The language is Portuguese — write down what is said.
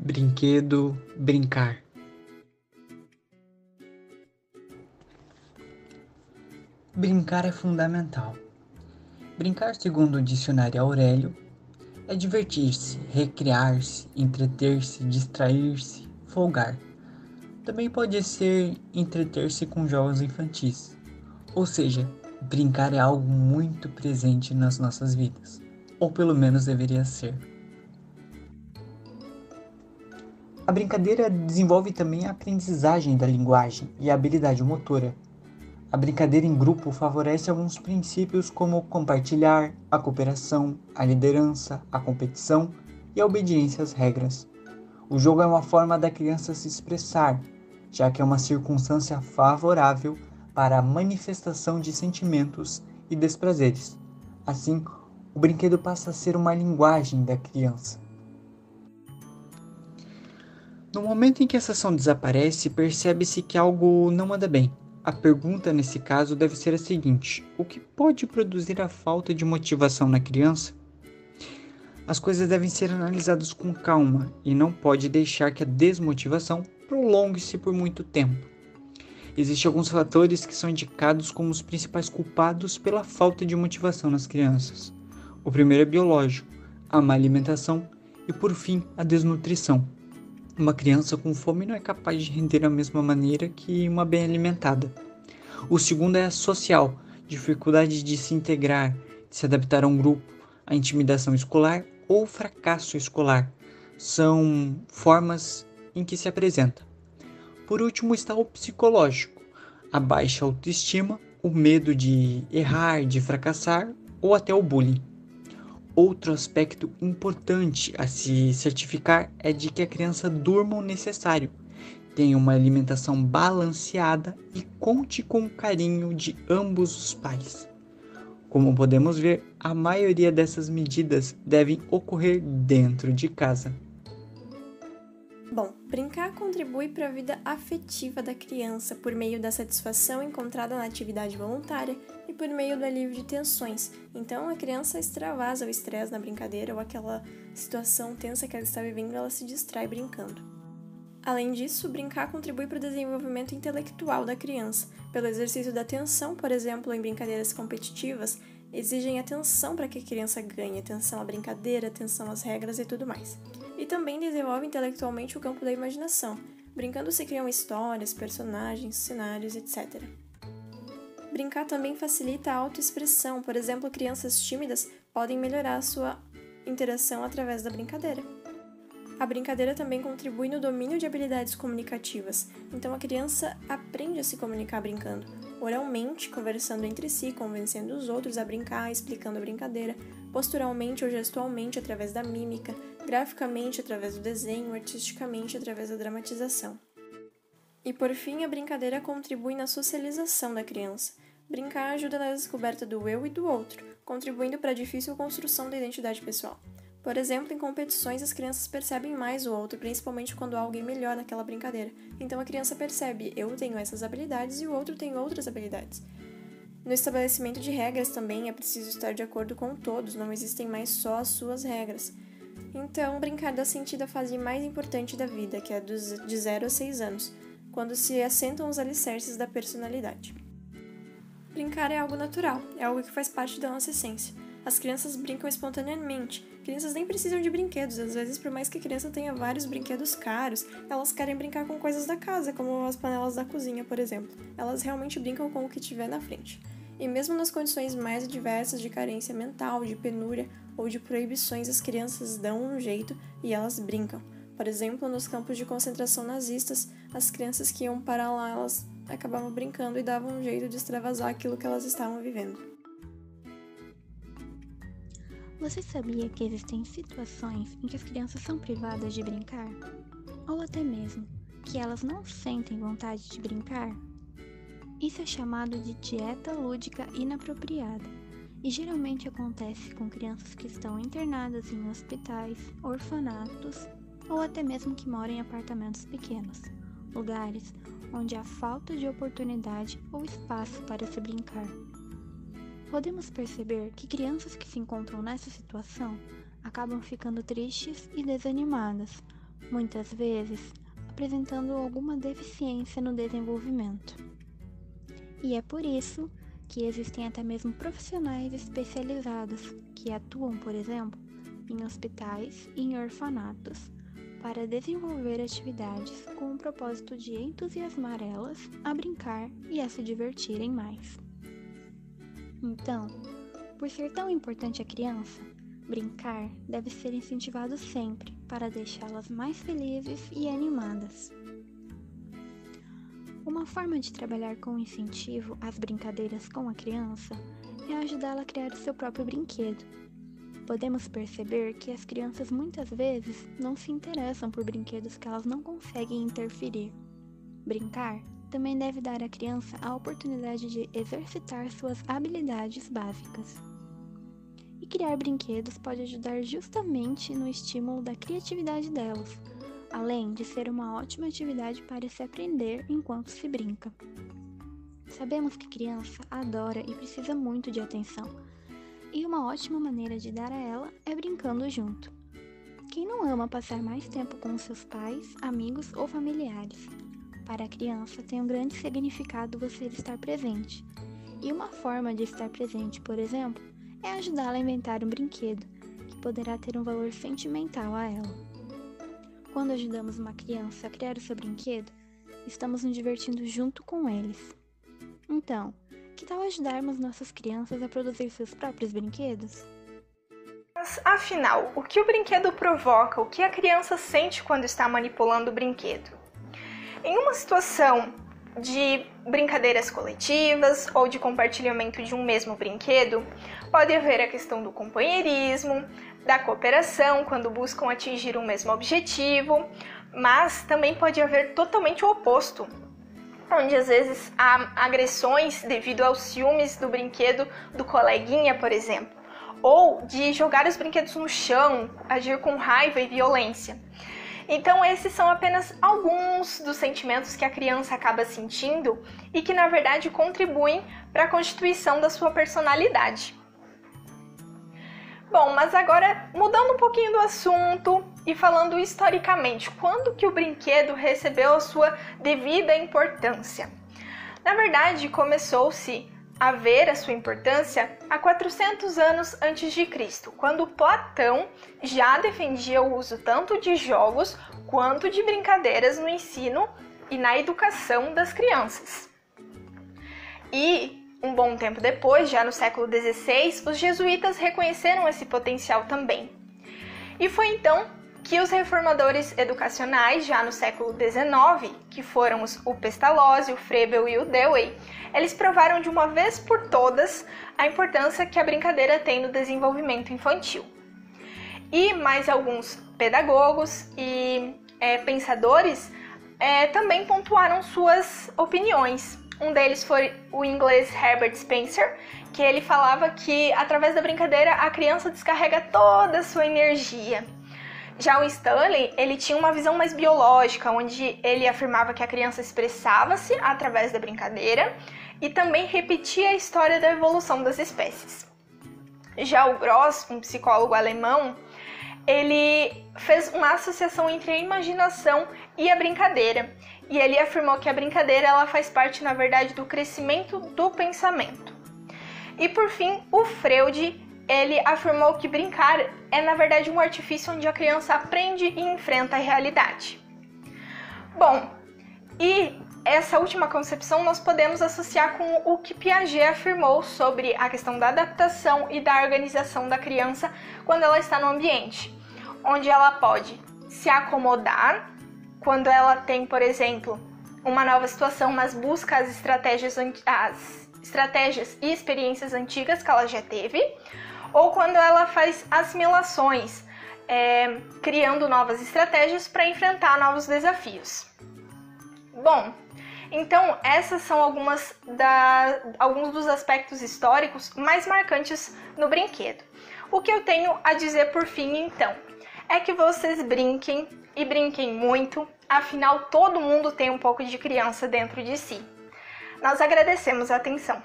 Brinquedo, brincar. Brincar é fundamental. Brincar, segundo o dicionário Aurélio, é divertir-se, recrear-se, entreter-se, distrair-se, folgar. Também pode ser entreter-se com jogos infantis. Ou seja, brincar é algo muito presente nas nossas vidas. Ou pelo menos deveria ser. A brincadeira desenvolve também a aprendizagem da linguagem e a habilidade motora. A brincadeira em grupo favorece alguns princípios como compartilhar, a cooperação, a liderança, a competição e a obediência às regras. O jogo é uma forma da criança se expressar, já que é uma circunstância favorável para a manifestação de sentimentos e desprazeres. Assim, o brinquedo passa a ser uma linguagem da criança. No momento em que essa ação desaparece, percebe-se que algo não anda bem. A pergunta nesse caso deve ser a seguinte: o que pode produzir a falta de motivação na criança? As coisas devem ser analisadas com calma e não pode deixar que a desmotivação prolongue-se por muito tempo. Existem alguns fatores que são indicados como os principais culpados pela falta de motivação nas crianças. O primeiro é biológico, a má alimentação e, por fim, a desnutrição. Uma criança com fome não é capaz de render da mesma maneira que uma bem alimentada. O segundo é social, dificuldade de se integrar, de se adaptar a um grupo, a intimidação escolar ou fracasso escolar. São formas em que se apresenta. Por último está o psicológico, a baixa autoestima, o medo de errar, de fracassar ou até o bullying. Outro aspecto importante a se certificar é de que a criança durma o necessário, tenha uma alimentação balanceada e conte com o carinho de ambos os pais. Como podemos ver, a maioria dessas medidas devem ocorrer dentro de casa. Bom, brincar contribui para a vida afetiva da criança por meio da satisfação encontrada na atividade voluntária e por meio do alívio de tensões. Então, a criança extravasa o estresse na brincadeira ou aquela situação tensa que ela está vivendo, ela se distrai brincando. Além disso, brincar contribui para o desenvolvimento intelectual da criança. Pelo exercício da atenção, por exemplo, em brincadeiras competitivas, exigem atenção para que a criança ganhe, atenção à brincadeira, atenção às regras e tudo mais. E também desenvolve intelectualmente o campo da imaginação. Brincando se criam histórias, personagens, cenários, etc. Brincar também facilita a autoexpressão. Por exemplo, crianças tímidas podem melhorar a sua interação através da brincadeira. A brincadeira também contribui no domínio de habilidades comunicativas. Então a criança aprende a se comunicar brincando, oralmente, conversando entre si, convencendo os outros a brincar, explicando a brincadeira, posturalmente ou gestualmente através da mímica, graficamente através do desenho, artisticamente através da dramatização. E por fim, a brincadeira contribui na socialização da criança. Brincar ajuda na descoberta do eu e do outro, contribuindo para a difícil construção da identidade pessoal. Por exemplo, em competições as crianças percebem mais o outro, principalmente quando há alguém melhor naquela brincadeira. Então a criança percebe, eu tenho essas habilidades e o outro tem outras habilidades. No estabelecimento de regras também é preciso estar de acordo com todos, não existem mais só as suas regras. Então, brincar dá sentido à fase mais importante da vida, que é de 0 a 6 anos, quando se assentam os alicerces da personalidade. Brincar é algo natural, é algo que faz parte da nossa essência. As crianças brincam espontaneamente. Crianças nem precisam de brinquedos. Às vezes, por mais que a criança tenha vários brinquedos caros, elas querem brincar com coisas da casa, como as panelas da cozinha, por exemplo. Elas realmente brincam com o que tiver na frente. E mesmo nas condições mais adversas de carência mental, de penúria ou de proibições, as crianças dão um jeito e elas brincam. Por exemplo, nos campos de concentração nazistas, as crianças que iam para lá, elas acabavam brincando e davam um jeito de extravasar aquilo que elas estavam vivendo. Você sabia que existem situações em que as crianças são privadas de brincar? Ou até mesmo que elas não sentem vontade de brincar? Isso é chamado de dieta lúdica inapropriada e geralmente acontece com crianças que estão internadas em hospitais, orfanatos ou até mesmo que moram em apartamentos pequenos, lugares onde há falta de oportunidade ou espaço para se brincar. Podemos perceber que crianças que se encontram nessa situação acabam ficando tristes e desanimadas, muitas vezes apresentando alguma deficiência no desenvolvimento. E é por isso que existem até mesmo profissionais especializados que atuam, por exemplo, em hospitais e em orfanatos para desenvolver atividades com o propósito de entusiasmar elas a brincar e a se divertirem mais. Então, por ser tão importante à criança, brincar deve ser incentivado sempre para deixá-las mais felizes e animadas. Uma forma de trabalhar com incentivo às brincadeiras com a criança é ajudá-la a criar o seu próprio brinquedo. Podemos perceber que as crianças muitas vezes não se interessam por brinquedos que elas não conseguem interferir. Brincar também deve dar à criança a oportunidade de exercitar suas habilidades básicas. E criar brinquedos pode ajudar justamente no estímulo da criatividade delas, além de ser uma ótima atividade para se aprender enquanto se brinca. Sabemos que criança adora e precisa muito de atenção, e uma ótima maneira de dar a ela é brincando junto. Quem não ama passar mais tempo com seus pais, amigos ou familiares? Para a criança tem um grande significado você estar presente, e uma forma de estar presente, por exemplo, é ajudá-la a inventar um brinquedo, que poderá ter um valor sentimental a ela. Quando ajudamos uma criança a criar o seu brinquedo, estamos nos divertindo junto com eles. Então, que tal ajudarmos nossas crianças a produzir seus próprios brinquedos? Mas, afinal, o que o brinquedo provoca, o que a criança sente quando está manipulando o brinquedo? Em uma situação de brincadeiras coletivas ou de compartilhamento de um mesmo brinquedo, pode haver a questão do companheirismo, da cooperação quando buscam atingir um mesmo objetivo, mas também pode haver totalmente o oposto, onde às vezes há agressões devido aos ciúmes do brinquedo do coleguinha, por exemplo, ou de jogar os brinquedos no chão, agir com raiva e violência. Então esses são apenas alguns dos sentimentos que a criança acaba sentindo e que na verdade contribuem para a constituição da sua personalidade. Bom, mas agora mudando um pouquinho do assunto e falando historicamente, quando que o brinquedo recebeu a sua devida importância? Na verdade, começou-se a ver a sua importância há 400 anos antes de Cristo, quando Platão já defendia o uso tanto de jogos quanto de brincadeiras no ensino e na educação das crianças. E um bom tempo depois, já no século XVI, os jesuítas reconheceram esse potencial também. E foi então que os reformadores educacionais, já no século XIX, que foram o Pestalozzi, o Froebel e o Dewey, eles provaram de uma vez por todas a importância que a brincadeira tem no desenvolvimento infantil. E mais alguns pedagogos e pensadores também pontuaram suas opiniões. Um deles foi o inglês Herbert Spencer, que ele falava que através da brincadeira a criança descarrega toda a sua energia. Já o Stanley, ele tinha uma visão mais biológica, onde ele afirmava que a criança expressava-se através da brincadeira e também repetia a história da evolução das espécies. Já o Gross, um psicólogo alemão, ele fez uma associação entre a imaginação e a brincadeira. E ele afirmou que a brincadeira ela faz parte, na verdade, do crescimento do pensamento. E por fim, o Freud, ele afirmou que brincar é, na verdade, um artifício onde a criança aprende e enfrenta a realidade. Bom, e essa última concepção nós podemos associar com o que Piaget afirmou sobre a questão da adaptação e da organização da criança quando ela está no ambiente, onde ela pode se acomodar quando ela tem, por exemplo, uma nova situação, mas busca as estratégias e experiências antigas que ela já teve, ou quando ela faz assimilações, criando novas estratégias para enfrentar novos desafios. Bom, então essas são alguns dos aspectos históricos mais marcantes no brinquedo. O que eu tenho a dizer por fim, então, é que vocês brinquem e brinquem muito, afinal todo mundo tem um pouco de criança dentro de si. Nós agradecemos a atenção.